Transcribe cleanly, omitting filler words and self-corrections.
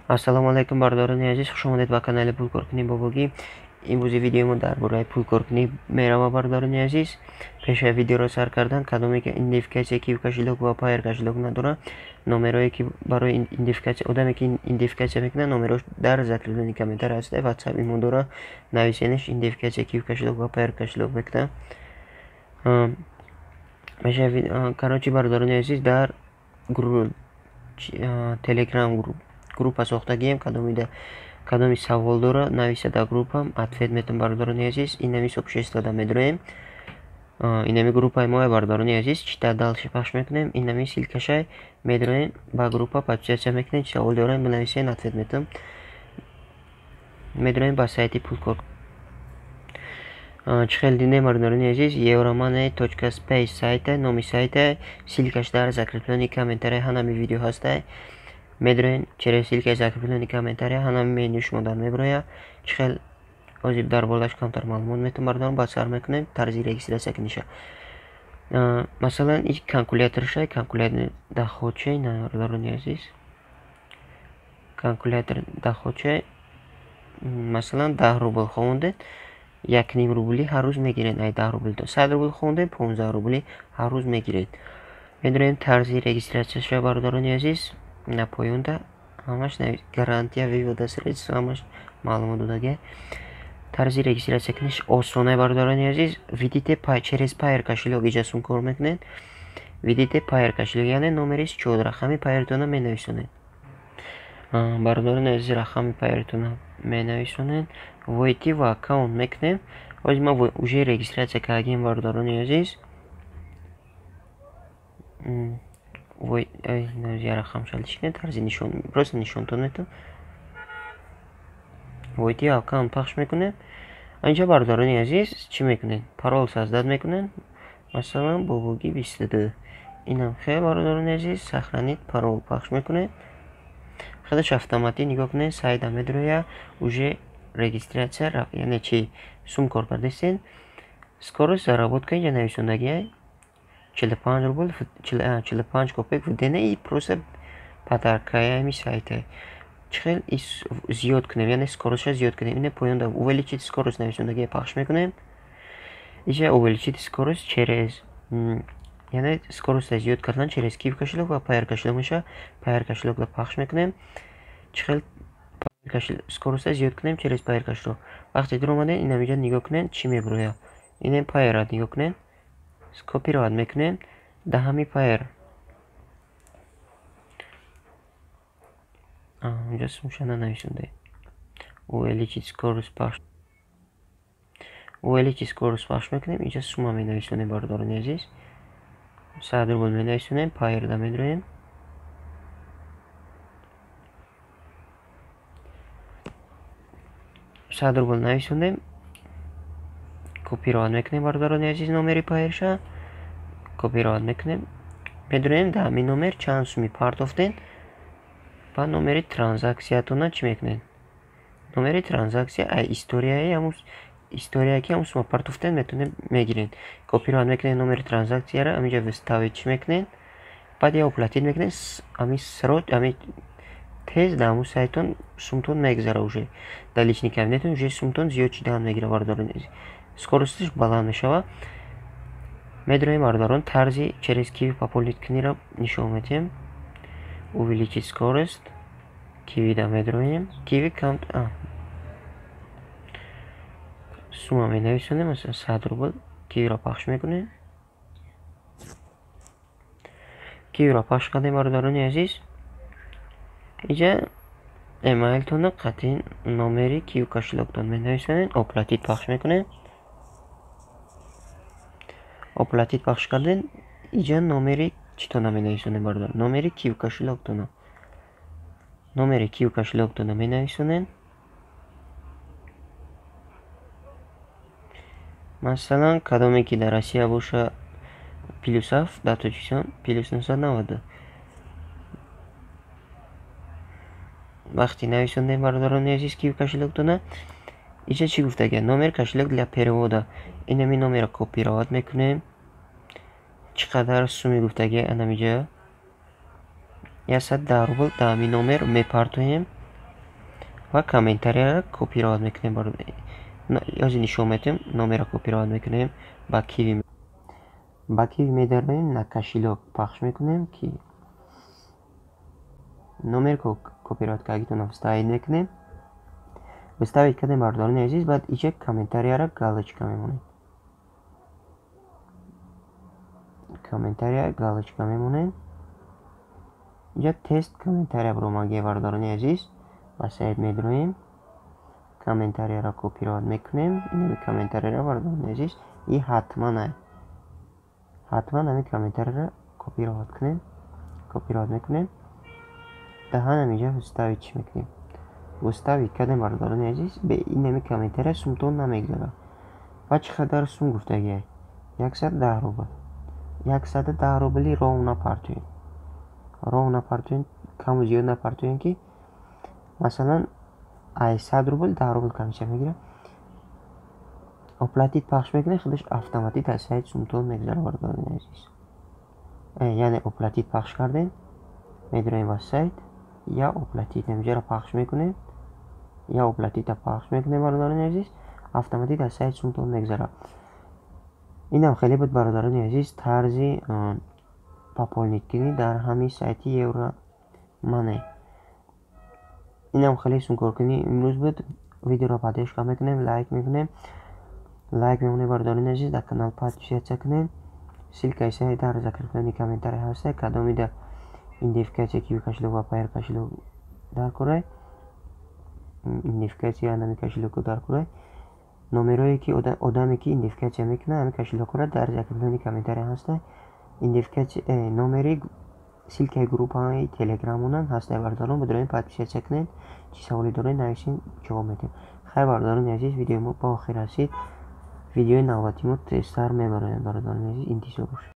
Ассалому алайкум бардорани азиз, хуш омадед ба канали Пулкоркунӣ Бобогӣ. Имрӯзи видеомо дар бораи пулкоркунӣ мерава бардорани азиз. Пеша видеоро сар кардан, кадоме ки идентификатсия кив кашилок ва пайр кашилок надора, номерое ки барои идентификатсия одаме ки идентификатсия мекунад, номерош дар закреплении комментарий ҳаст. WhatsApp имо дора, нависенаш идентификатсия кив кашилок ва пайр кашилок мекунад. Пеша короче бардорани азиз, дар Telegram группа сохтагием, кадоми савол дора нависа дар группам, ответ метам бардорани азиз. Инами сообществода медроем. Инами группаи моя бардорани азиз, чита далши пахш мекунем. Инами силкашай медроем, ба группа подписатсия мекунем. Савол дорем бинависен, ответ метам. Медроем ба сайти Пулкорк. Чихел динем бардорани азиз, euromoney.space сайта, номи сайта, силкаш дар закреплении комментарий ҳанами видео ҳастай. Медроен через силкаи закреплении комментарий ҳанами меню шумодан меброя. Чихел озиб дар болаш камтар маълумот метам бардорам, ба сар мекунем тарзи регистрация киниша. Масалан ин калькуляторшай, калькулятор доходчай бардорани азиз. Калькулятор доходчай, масалан 10 рубл хондед, 1,5 рубли ҳар рӯз мегиред. Ай 10 рубли то 100 рубл хондед, 15 рубли ҳар рӯз мегиред. Медроем тарзи регистрацияша бардорани азиз. На поёнда ҳамаш гарантия вивода средств ҳамаш маълумот додага. Тарзи регистрация куниш осонай бардорани азиз. Видите через пайр кошелек иҷасум кор мекунед. Видите пайр кошелек, яъне номери 4 рақами пайртона менависонед. Бардорани азиз, рақами пайртона менависонед. Войти ва аккаунт мекунем. Ҳозир ма уже регистрация кардем бардорани азиз. Рақам шалдишкунед, тарзи нишон, просто нишонтон метам. Войти аккаунт пахш мекунем. Анҷа бардорани азиз чӣ мекунед? Парол создад мекунед. Масалан Бобогӣ 22. Инам хел бардорани азиз, сохранить парол пахш мекунед. Хелаш автоматик нигоҳ кунед, сайда медроя, уже регистрация, яъне чи сум кор кардастен. Скорость заработка инҷа нависондагиай 45 рубл 45 копек в ден, и просто подаркаями сайта. Чихел зиёд кунем, яъне скоростша зиёд кунем. Ина поёнда увеличить скорость нависондагиай пахш мекунем. Инҷа увеличить скорость через, яъне скоростта зиёд кардан через кив кошелек ва пайр кошелек меша. Пайр кошелекро пахш мекунем. Чихел скоростта зиёд кунем через пайр кошелек. Вақте дур омадем, ин инҷа нигоҳ кунед чӣ меброяд. Ин пайрро нигоҳ кунед. Копировать мекунем. Даҳами пайр. Инҷа сумша нанависонда. Увеличить скорость пахш. Увеличить скорость пахш мекунем. Инҷа сума менависонем бардорани азиз. 100 рубл менависонем, пайрда медроем. $100 нависонем. Копировать мекунем бардорани азиз номери пайрша. Копировать мекунем. Медроем даҳами номер чанд суми партофтен. Ба номери транзакциятона чӣ мекунед? Номери транзакция историяи ки ҳамун сума партофтен метонед мегиред. Копировать мекунед номери транзакцияро, аминҷа выставить чӣ мекунед. Баъд я оплатить мекунед. Ами срок, ами тез дар ҳамун сайтон сумтон мегзара уже. Дар лични кабинетон уже сумтон зиёд шидан мегира бардорани азиз. Скоростиш баланд мешава. Медроем бардорон тарзи через киви пополнить кунира нишон медиҳем. Увеличить скорость. Кивида медроем. Киви камт сума менависонем, масалан 100 рубл. Кивиро пахш мекунем. Кивиро пахш кардем бардорони азиз. Инҷа эмайлтона қатъи номери кив кошелектон менависонед. Оплатить пахш мекунем. Оплатить пахш кардем. Инҷа номери читона менависонед бардор. Номери кив кошелектона. Номери кив кошелектона менависонед. Масалан кадоме ки дар Россия боша плюсов, дар Тоҷикистон плюс 990. Вақти нависондем бардорони азиз кив кошелектона. Инҷа чӣ гуфтагиа? Номер кошелек для перевода. Инами номерро копировать мекунем. Чӣ қадар суми гуфтагиа анамиҷа? 110 рубл даҳами номер мепартоем. و کامنتری را کپی راحت میکنیم. از نشون میدیم نامه را کپی راحت میکنیم. با کیوی میداریم نه کشیلوک پخش میکنیم که номер копирайт кардагитонро вставид мекунем. вставид кардем бардорини азиз, баъд инҷа комментарияро галочка мемонем. комментария галочка мемонем. инҷа тест комментария буромаги бардорини азиз ба сайт медроем. комментарияро копирайт мекунем. инами комментарияро бардорини азиз и ҳатман ҳами комментарияро копирайт мекунем. даҳанам инҷа вставидш мекунем. вставид кардем бардорини азиз, бе инами комментария сумтон намегзарад. ва чӣ қадар сум гуфтагиай? 110 рубл. 110 рубли роҳу напартоен, каму зиёд напартоен ки масалан ай 100 рубл 10 рубл камиша мегирад. оплатит пахш мекунем, худаш автоматик аз сайт сумтон мегзарад бардорини азиз. яъне оплатит пахш кардем, медроем ба сайт, я оплатит инҷаро пахш мекунем, я оплатита пахш мекунем бародарони азиз, автоматик аз сайт сумтон мегзарад. инам хеле буд бародарони азиз тарзи пополнит кунӣ дар ҳамин сайти Евромане. инам хеле сункоркунӣ имрӯз буд. видеоро поддержка мекунем, лайк мекунем бародарони азиз, дар канал подписатсия кунем. ссилкаи сайт дар закреплении комментарий ҳаст. кадомида идентификатсия киви кошелек ва пайр кошелек дар курай. идентификатсия нами кошелеку дар курай. номерое ки одаме ки идентификатсия мекунад ҳами кошелекро дар закреплении комментарий ҳаст. идентификатсия номери ссилкаи группаи телеграмонам ҳаст. бардорон бидроем подписатсия кунед. чӣ саволе доред нависед, ҷавоб медиҳем. хайр бародарони азиз, видеои мо ба охир расид. видеои навбатимо тезтар мебарояд бародарони азиз, интизор бошед.